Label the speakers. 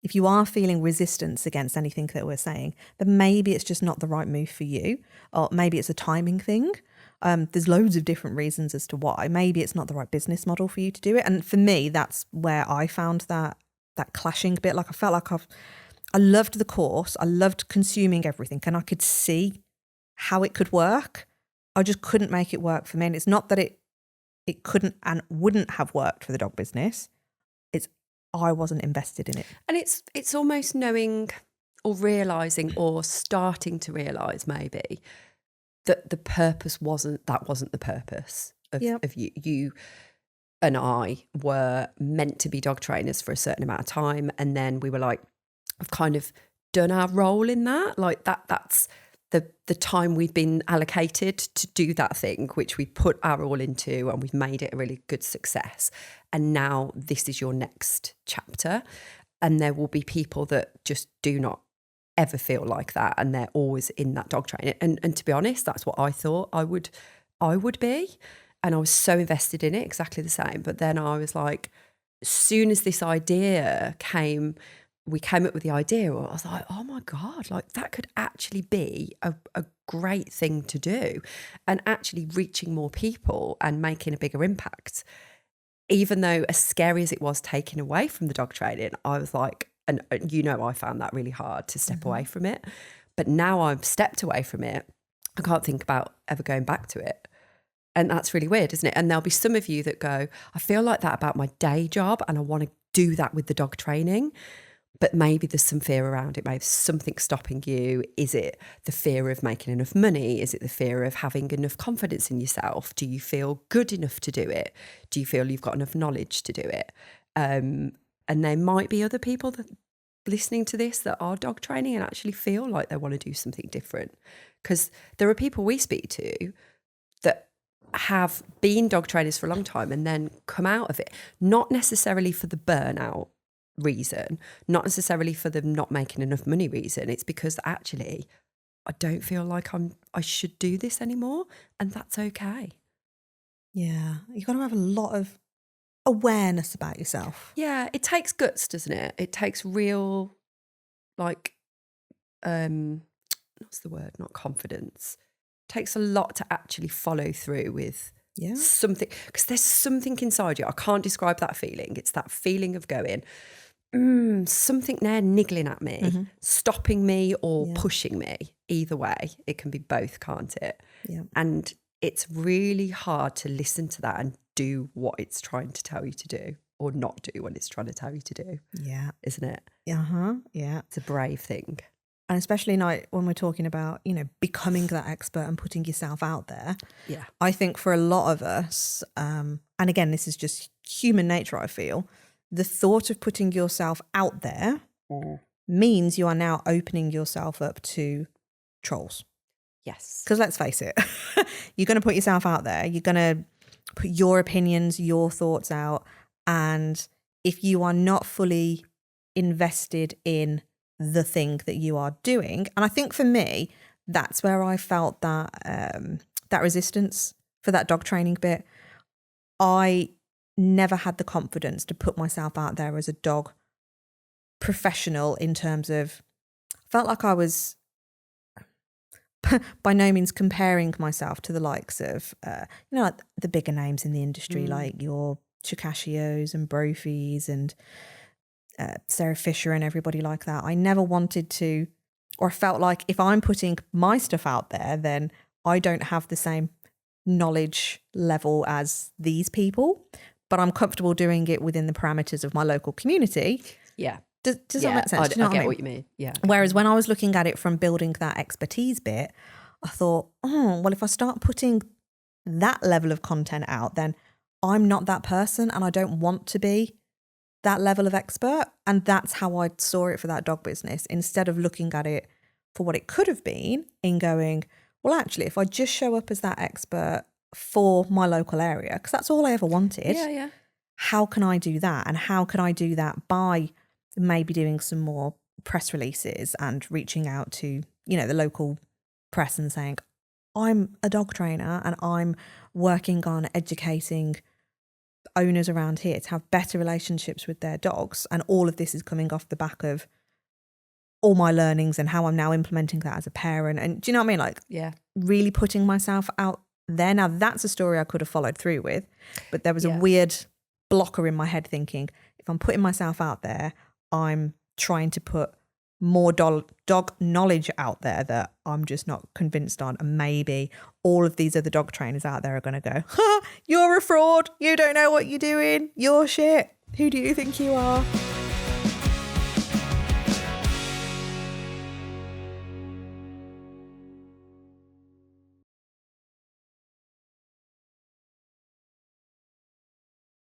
Speaker 1: if you are feeling resistance against anything that we're saying, then maybe it's just not the right move for you, or maybe it's a timing thing. There's loads of different reasons as to why. Maybe it's not the right business model for you to do it. And for me, that's where I found that clashing bit. Like I felt like I loved the course. I loved consuming everything and I could see how it could work. I just couldn't make it work for me. And it's not that it couldn't and wouldn't have worked for the dog business. It's I wasn't invested in it.
Speaker 2: And it's almost knowing or realising or starting to realise maybe that the purpose wasn't the purpose of you. You and I were meant to be dog trainers for a certain amount of time. And then we were like, I've kind of done our role in that. Like that's the time we'd been allocated to do that thing, which we put our all into, and we've made it a really good success. And now this is your next chapter. And there will be people that just do not ever feel like that, and they're always in that dog training. And to be honest, that's what I thought I would be. And I was so invested in it, exactly the same. But then I was like, as soon as this idea came, we came up with the idea, I was like, oh my God, like that could actually be a great thing to do, and actually reaching more people and making a bigger impact. Even though as scary as it was taking away from the dog training, I was like, and I found that really hard to step away from it. But now I've stepped away from it, I can't think about ever going back to it. And that's really weird, isn't it? And there'll be some of you that go, I feel like that about my day job and I want to do that with the dog training. But maybe there's some fear around it. Maybe something stopping you. Is it the fear of making enough money? Is it the fear of having enough confidence in yourself? Do you feel good enough to do it? Do you feel you've got enough knowledge to do it? And there might be other people that listening to this that are dog training and actually feel like they want to do something different. Because there are people we speak to that have been dog trainers for a long time and then come out of it, not necessarily for the burnout reason, not necessarily for them not making enough money reason. It's because actually I don't feel like I should do this anymore, and that's okay.
Speaker 1: Yeah, you got to have a lot of awareness about yourself.
Speaker 2: Yeah, it takes guts, doesn't it? It takes real, like, what's the word? Not confidence. It takes a lot to actually follow through with something, because there's something inside you. I can't describe that feeling. It's that feeling of going, something there niggling at me, stopping me or pushing me. Either way, it can be both, can't it?
Speaker 1: Yeah.
Speaker 2: And it's really hard to listen to that and do what it's trying to tell you to do, or not do what it's trying to tell you to do.
Speaker 1: Yeah.
Speaker 2: Isn't it?
Speaker 1: Yeah.
Speaker 2: It's a brave thing.
Speaker 1: And especially now when we're talking about, becoming that expert and putting yourself out there.
Speaker 2: Yeah.
Speaker 1: I think for a lot of us, and again, this is just human nature, I feel, the thought of putting yourself out there means you are now opening yourself up to trolls.
Speaker 2: Yes.
Speaker 1: Because let's face it, you're going to put yourself out there. You're going to put your opinions, your thoughts out. And if you are not fully invested in the thing that you are doing, and I think for me, that's where I felt that that resistance for that dog training bit. I never had the confidence to put myself out there as a dog professional in terms of, felt like I was by no means comparing myself to the likes of, like the bigger names in the industry, like your Chikashios and Brophies and Sarah Fisher and everybody like that. I never wanted to, or felt like if I'm putting my stuff out there, then I don't have the same knowledge level as these people, but I'm comfortable doing it within the parameters of my local community.
Speaker 2: Yeah.
Speaker 1: Does that make sense? Do you know
Speaker 2: I get
Speaker 1: I mean?
Speaker 2: what you mean. Yeah.
Speaker 1: Whereas when I was looking at it from building that expertise bit, I thought, well, if I start putting that level of content out, then I'm not that person and I don't want to be that level of expert. And that's how I saw it for that dog business, instead of looking at it for what it could have been in going, well, actually, if I just show up as that expert for my local area, because that's all I ever wanted.
Speaker 2: Yeah.
Speaker 1: How can I do that? And how can I do that by maybe doing some more press releases and reaching out to, the local press and saying, I'm a dog trainer and I'm working on educating owners around here to have better relationships with their dogs. And all of this is coming off the back of all my learnings and how I'm now implementing that as a parent. And do you know what I mean? Like, really putting myself out there. Now, that's a story I could have followed through with, but there was a weird blocker in my head thinking, if I'm putting myself out there, I'm trying to put more dog knowledge out there that I'm just not convinced on. And maybe all of these other dog trainers out there are going to go, ha, you're a fraud. You don't know what you're doing. You're shit. Who do you think you are?